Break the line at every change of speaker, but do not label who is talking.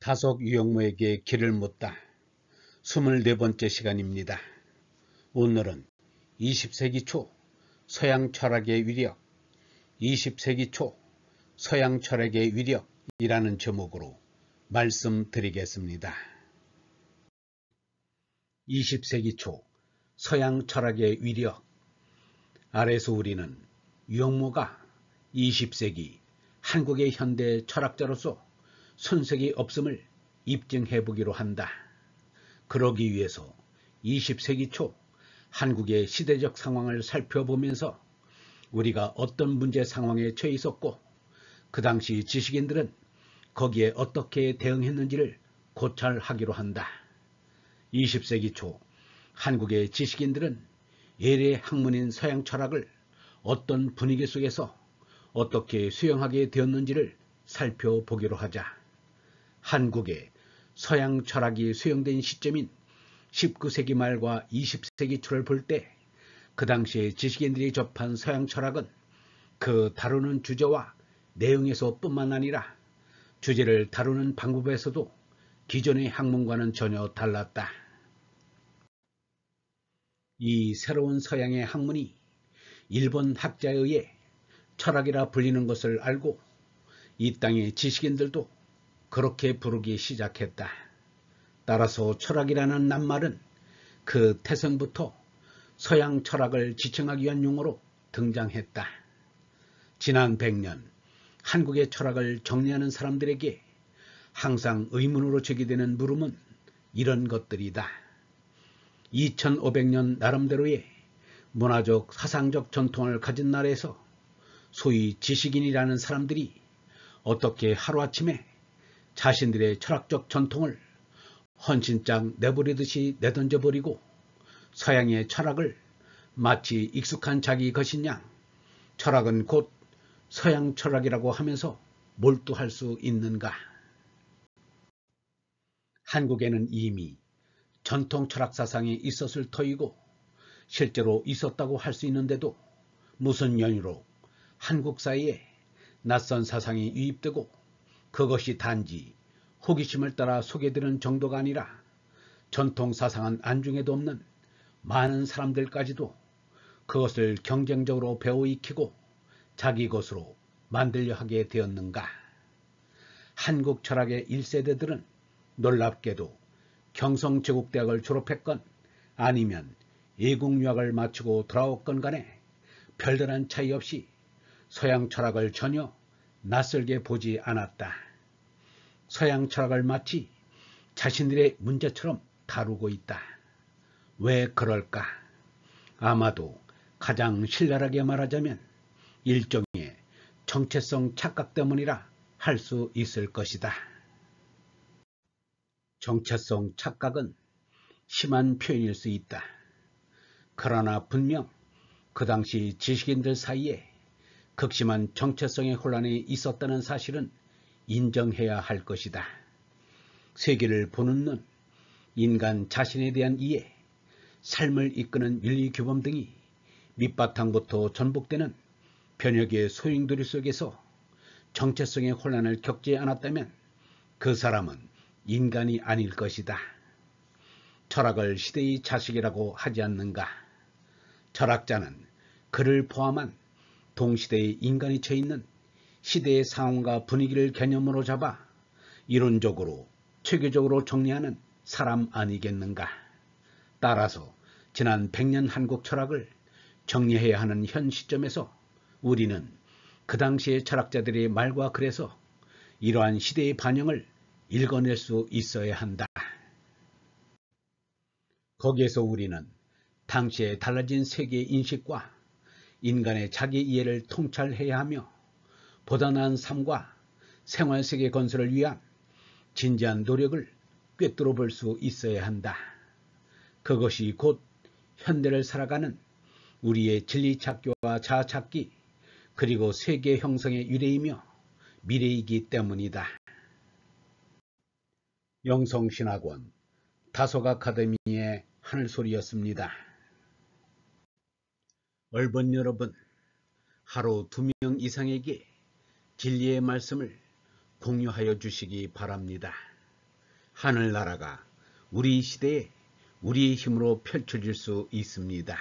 다속 유영모에게 길을 묻다 24번째 시간입니다. 오늘은 20세기 초 서양 철학의 위력, 20세기 초 서양 철학의 위력이라는 제목으로 말씀드리겠습니다. 20세기 초 서양 철학의 위력. 아래서 우리는 유영모가 20세기 한국의 현대 철학자로서 손색이 없음을 입증해 보기로 한다. 그러기 위해서 20세기 초 한국의 시대적 상황을 살펴보면서 우리가 어떤 문제 상황에 처해 있었고 그 당시 지식인들은 거기에 어떻게 대응했는지를 고찰하기로 한다. 20세기 초 한국의 지식인들은 예래 학문인 서양 철학을 어떤 분위기 속에서 어떻게 수용하게 되었는지를 살펴보기로 하자. 한국의 서양 철학이 수용된 시점인 19세기 말과 20세기 초를 볼 때 그 당시에 지식인들이 접한 서양 철학은 그 다루는 주제와 내용에서 뿐만 아니라 주제를 다루는 방법에서도 기존의 학문과는 전혀 달랐다. 이 새로운 서양의 학문이 일본 학자에 의해 철학이라 불리는 것을 알고 이 땅의 지식인들도 그렇게 부르기 시작했다. 따라서 철학이라는 낱말은 그 태생부터 서양 철학을 지칭하기 위한 용어로 등장했다. 지난 100년 한국의 철학을 정리하는 사람들에게 항상 의문으로 제기되는 물음은 이런 것들이다. 2500년 나름대로의 문화적 사상적 전통을 가진 나라에서 소위 지식인이라는 사람들이 어떻게 하루아침에 자신들의 철학적 전통을 헌신짝 내버리듯이 내던져버리고 서양의 철학을 마치 익숙한 자기 것인 양 철학은 곧 서양 철학이라고 하면서 몰두할 수 있는가? 한국에는 이미 전통 철학 사상이 있었을 터이고 실제로 있었다고 할 수 있는데도 무슨 연유로 한국 사회에 낯선 사상이 유입되고 그것이 단지 호기심을 따라 소개되는 정도가 아니라 전통 사상은 안중에도 없는 많은 사람들까지도 그것을 경쟁적으로 배워 익히고 자기 것으로 만들려 하게 되었는가? 한국 철학의 1세대들은 놀랍게도 경성제국대학을 졸업했건 아니면 예국유학을 마치고 돌아왔건 간에 별다른 차이 없이 서양 철학을 전혀 낯설게 보지 않았다. 서양 철학을 마치 자신들의 문제처럼 다루고 있다. 왜 그럴까? 아마도 가장 신랄하게 말하자면 일종의 정체성 착각 때문이라 할 수 있을 것이다. 정체성 착각은 심한 표현일 수 있다. 그러나 분명 그 당시 지식인들 사이에 극심한 정체성의 혼란이 있었다는 사실은 인정해야 할 것이다. 세계를 보는 눈, 인간 자신에 대한 이해, 삶을 이끄는 윤리규범 등이 밑바탕부터 전복되는 변혁의 소용돌이 속에서 정체성의 혼란을 겪지 않았다면 그 사람은 인간이 아닐 것이다. 철학을 시대의 자식이라고 하지 않는가? 철학자는 그를 포함한 동시대의 인간이 처해 있는 시대의 상황과 분위기를 개념으로 잡아 이론적으로 체계적으로 정리하는 사람 아니겠는가? 따라서 지난 100년 한국 철학을 정리해야 하는 현 시점에서 우리는 그 당시의 철학자들의 말과 글에서 이러한 시대의 반영을 읽어낼 수 있어야 한다. 거기에서 우리는 당시의 달라진 세계의 인식과 인간의 자기 이해를 통찰해야 하며 보다 나은 삶과 생활세계 건설을 위한 진지한 노력을 꿰뚫어 볼 수 있어야 한다. 그것이 곧 현대를 살아가는 우리의 진리찾기와 자아찾기 그리고 세계 형성의 유래이며 미래이기 때문이다. 영성신학원 다속 아카데미의 하늘소리였습니다. 얼번 여러분, 하루 2명 이상에게 진리의 말씀을 공유하여 주시기 바랍니다. 하늘나라가 우리 시대에 우리의 힘으로 펼쳐질 수 있습니다.